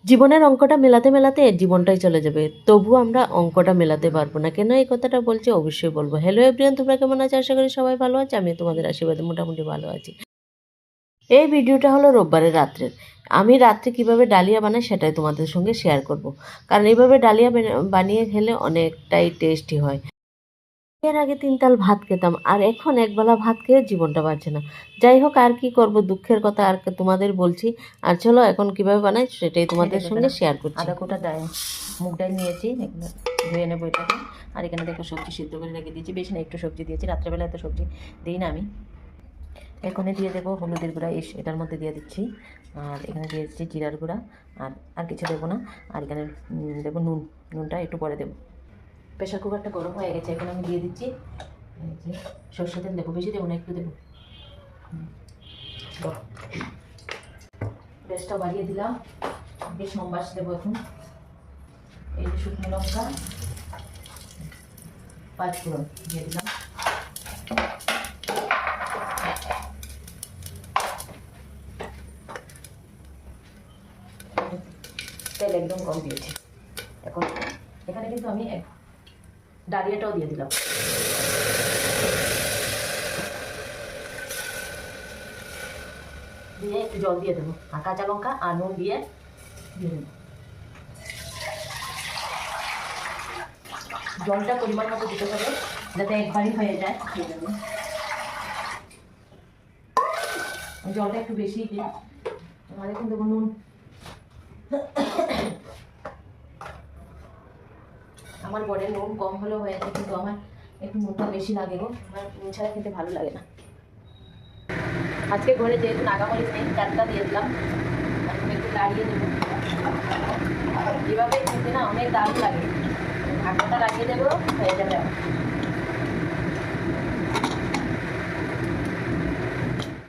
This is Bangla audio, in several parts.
জীবনের অঙ্কটা মেলাতে মেলাতে জীবনটাই চলে যাবে, তবুও আমরা অঙ্কটা মেলাতে পারবো না। কেন এই কথাটা বলছি অবশ্যই বলবো। হ্যালো এভরিওয়ান, তোমরা কেমন আছো? আশা করি সবাই ভালো আছে। আমি তোমাদের আশীর্বাদে মোটামুটি ভালো আছি। এই ভিডিওটা হলো রোববারের রাত্রের। আমি রাত্রে কিভাবে ডালিয়া বানাই সেটাই তোমাদের সঙ্গে শেয়ার করব। কারণ এইভাবে ডালিয়া বানিয়ে খেলে অনেকটাই টেস্টি হয়। এর আগে 3 তাল ভাত খেতাম, আর এখন একবেলা ভাত খেয়ে জীবনটা বাঁচে না। যাই হোক, আর কি করব, দুঃখের কথা আর তোমাদের বলছি। আর চলো এখন কিভাবে বানাই সেটাই তোমাদের সঙ্গে শেয়ার করছি। আধা কোটা মুগ ডাল নিয়েছি, এগুলো ধুয়ে নেবো এটাকে। আর এখানে দেখো সবজি সিদ্ধ করে রেখে দিয়েছি, বেশি না একটু সবজি দিয়েছি, রাত্রেবেলা এত সবজি দিই না আমি। এখানে দিয়ে দেবো হলুদের গুঁড়া, এটার মধ্যে দিয়ে দিচ্ছি। আর এখানে দিয়ে দিচ্ছি জিরার গুঁড়া, আর আর কিছু দেবো না। আর এখানে দেবো নুনটা একটু পরে দেবো। প্রেশার কুকারটা গরম হয়ে গেছে, এখন আমি দিয়ে দিচ্ছি সরষের তেল। দেবো বেশি দেবো না, একটু দেবো। গ্যাসটা বাড়িয়ে দিলাম, বেশ সম্বাস দেবো এখন। এই যে শুকনো লঙ্কা, 5 ফোড়ন দিয়ে দিলাম। তেল একদম কম দিয়েছি। এখন এখানে কিন্তু আমি ডালিয়াটাও দিয়ে দিলাম। দিয়ে একটু জল দিয়ে দেবো, আর কাঁচা লঙ্কা আর নুন দিয়ে দেবো। জলটা পরিমাণ মতো দিতে হবে, যাতে একবারই হয়ে যায়। জলটা একটু বেশি দিই। আর এখন দেবো নুন। আমার বরের নুন কম হলেও হয়েছে, কিন্তু আমার একটু নুনটা বেশি লাগে গো। আমার নুন ছাড়া খেতে ভালো লাগে না। আজকে ঘরে যেহেতু নাগামরিচ নেই, 4টা দিয়ে দিলাম। এখন একটু লাড়িয়ে দেবো। এভাবে খেতে না অনেক দারুণ লাগে। ঢাকনাটা লাগিয়ে দেবো, হয়ে যাবে।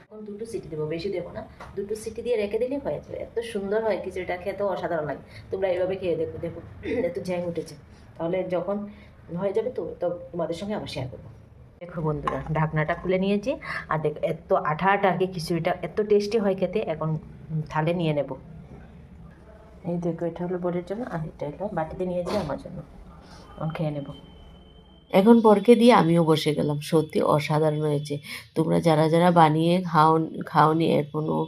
এখন 2টো সিটি দেবো, বেশি দেবো না। 2টো সিটি দিয়ে রেখে দিলেই হয়ে যাবে। এত সুন্দর হয় খিচুড়িটা, খেতেও অসাধারণ লাগে। তোমরা এইভাবে খেয়ে দেখো। দেখো এত ঝ্যাং উঠেছে। তাহলে যখন হয়ে যাবে তো তোমাদের সঙ্গে আবার শেয়ার করবো। দেখো বন্ধুরা, ঢাকনাটা খুলে নিয়েছি। আর দেখো এত আঠা আঠা আর কি, খিচুড়িটা এত টেস্টি হয় খেতে। এখন থালে নিয়ে নেব। এই দেখো, এটা হলো বোরের জন্য, আর এটা হলো বাটিতে নিয়েছি আমার জন্য। এখন খেয়ে নেব। এখন বরকে দিয়ে আমিও বসে গেলাম। সত্যি অসাধারণ হয়েছে। তোমরা যারা যারা বানিয়ে খাওনি এখনও,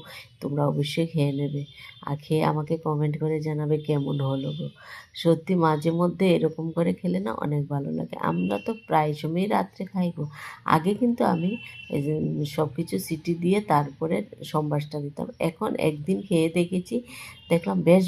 তোমরা অবশ্যই খেয়ে নেবে। আর খেয়ে আমাকে কমেন্ট করে জানাবে কেমন হলো গো। সত্যি মাঝে মধ্যে এরকম করে খেলে না অনেক ভালো লাগে। আমরা তো প্রায় সময়ই রাত্রে খাই গো। আগে কিন্তু আমি এই যে সব কিছু সিটি দিয়ে তারপরে সম্বাসটা দিতাম। এখন একদিন খেয়ে দেখেছি, দেখলাম বেশ